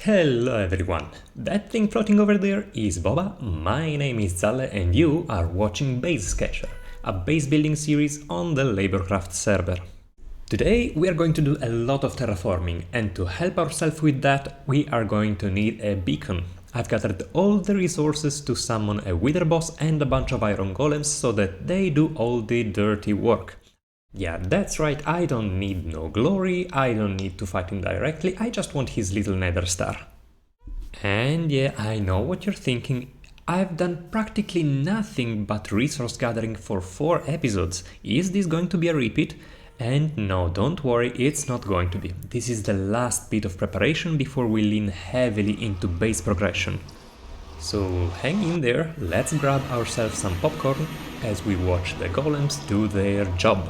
Hello everyone! That thing floating over there is Boba, my name is Zalle and you are watching Base Sketcher, a base building series on the Laborcraft server. Today we are going to do a lot of terraforming, and to help ourselves with that we are going to need a beacon. I've gathered all the resources to summon a wither boss and a bunch of iron golems so that they do all the dirty work. Yeah, that's right, I don't need no glory, I don't need to fight him directly, I just want his little nether star. And yeah, I know what you're thinking, I've done practically nothing but resource gathering for 4 episodes. Is this going to be a repeat? And no, don't worry, it's not going to be. This is the last bit of preparation before we lean heavily into base progression. So hang in there, let's grab ourselves some popcorn as we watch the golems do their job.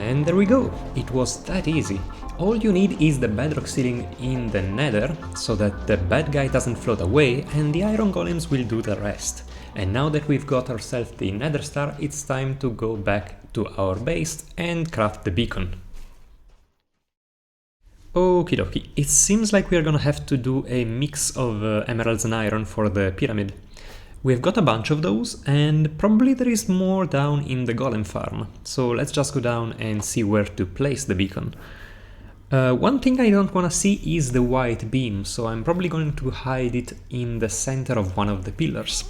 And there we go, it was that easy. All you need is the bedrock ceiling in the nether, so that the bad guy doesn't float away and the iron golems will do the rest. And now that we've got ourselves the nether star, it's time to go back to our base and craft the beacon. Okie dokie, it seems like we are gonna have to do a mix of emeralds and iron for the pyramid. We've got a bunch of those, and probably there is more down in the golem farm, so let's just go down and see where to place the beacon. One thing I don't want to see is the white beam, so I'm probably going to hide it in the center of one of the pillars.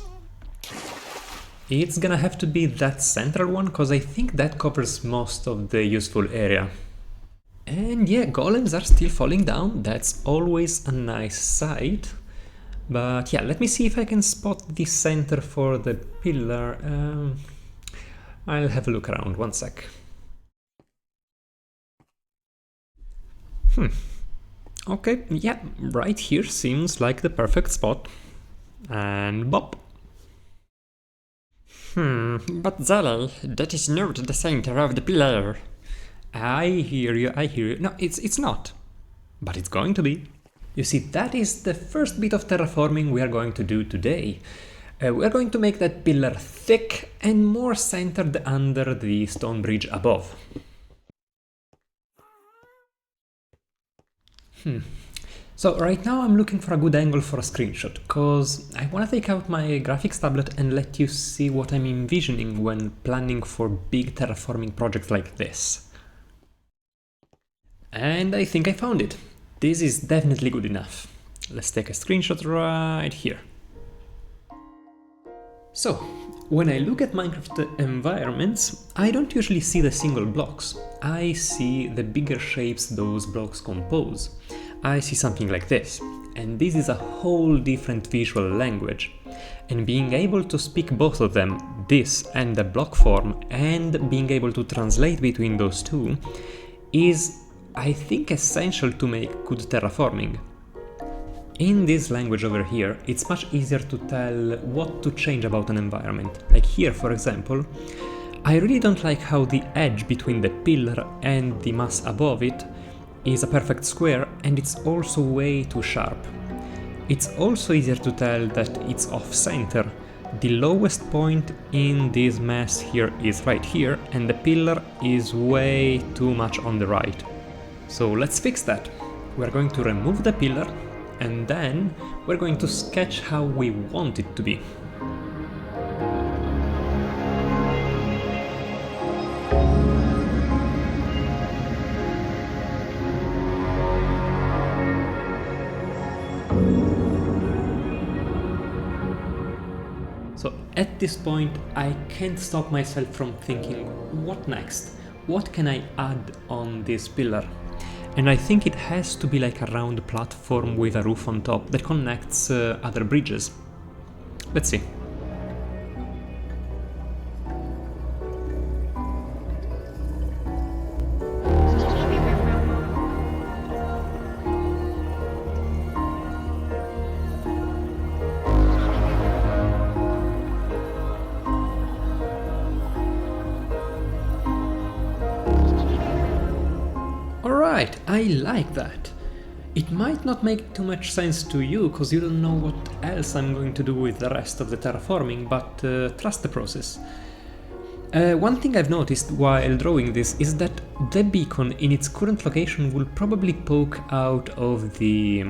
It's gonna have to be that central one, because I think that covers most of the useful area. And yeah, golems are still falling down, that's always a nice sight. But yeah, let me see if I can spot the center for the pillar. I'll have a look around, one sec. Okay, yeah, right here seems like the perfect spot. And bop. But Zalal, that is not the center of the pillar. I hear you, I hear you. No, it's not. But it's going to be. You see, that is the first bit of terraforming we are going to do today. We are going to make that pillar thick and more centered under the stone bridge above. So right now I'm looking for a good angle for a screenshot, because I want to take out my graphics tablet and let you see what I'm envisioning when planning for big terraforming projects like this. And I think I found it. This is definitely good enough. Let's take a screenshot right here. So, when I look at Minecraft environments, I don't usually see the single blocks. I see the bigger shapes those blocks compose. I see something like this. And this is a whole different visual language. And being able to speak both of them, this and the block form, and being able to translate between those two, is, I think, essential to make good terraforming. In this language over here, it's much easier to tell what to change about an environment. Like here, for example, I really don't like how the edge between the pillar and the mass above it is a perfect square, and it's also way too sharp. It's also easier to tell that it's off-center, The lowest point in this mess here is right here, and the pillar is way too much on the right. So let's fix that. We're going to remove the pillar, and then we're going to sketch how we want it to be. So at this point, I can't stop myself from thinking, what next? What can I add on this pillar? And I think it has to be like a round platform with a roof on top that connects other bridges. Let's see. Alright, I like that. It might not make too much sense to you, because you don't know what else I'm going to do with the rest of the terraforming, but trust the process. One thing I've noticed while drawing this is that the beacon in its current location will probably poke out of the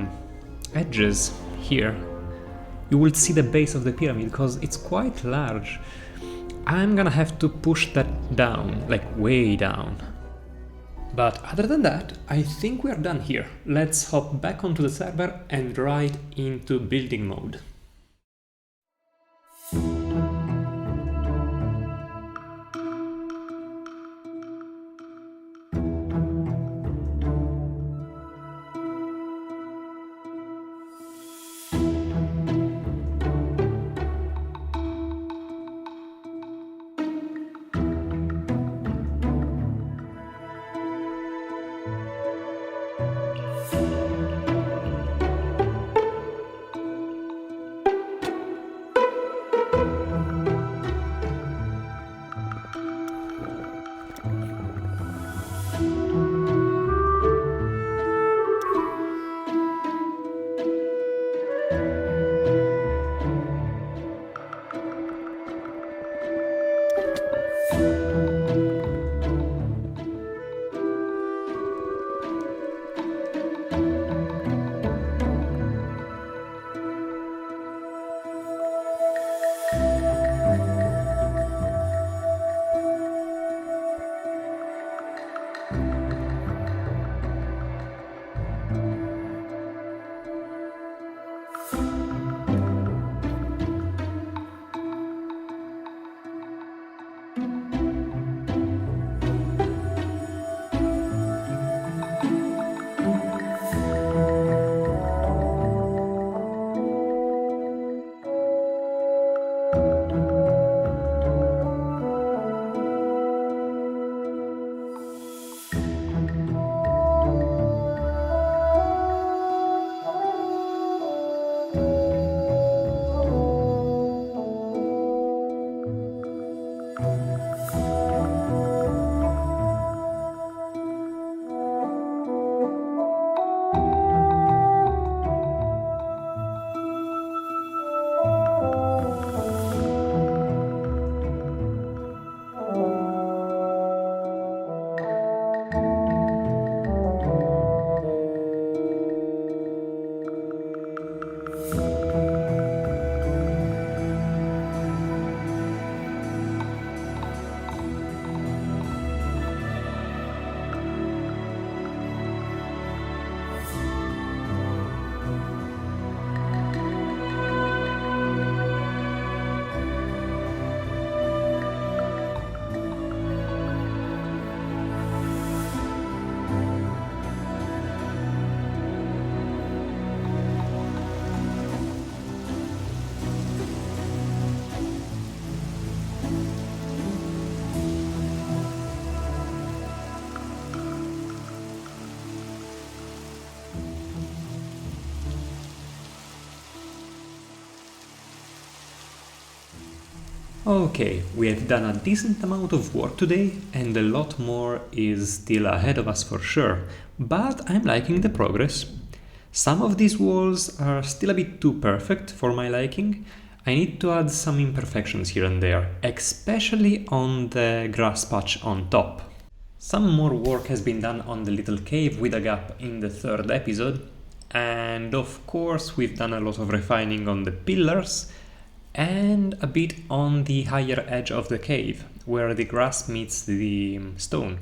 edges here. You will see the base of the pyramid because it's quite large. I'm gonna have to push that down, like way down. But other than that, I think we're done here. Let's hop back onto the server and right into building mode. Okay, we have done a decent amount of work today, and a lot more is still ahead of us for sure, but I'm liking the progress. Some of these walls are still a bit too perfect for my liking. I need to add some imperfections here and there, especially on the grass patch on top. Some more work has been done on the little cave with a gap in the third episode, and of course we've done a lot of refining on the pillars and a bit on the higher edge of the cave, where the grass meets the stone.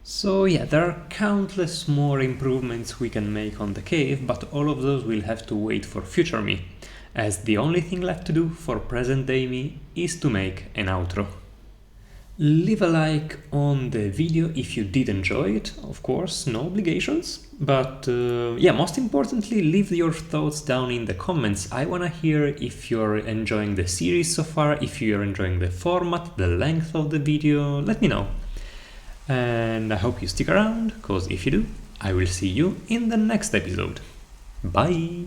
So yeah, there are countless more improvements we can make on the cave, but all of those will have to wait for future me, as the only thing left to do for present day me is to make an outro. Leave a like on the video if you did enjoy it, of course, no obligations, but yeah, most importantly, leave your thoughts down in the comments. I wanna hear if you're enjoying the series so far, if you're enjoying the format, the length of the video, let me know. And I hope you stick around, cause if you do, I will see you in the next episode. Bye!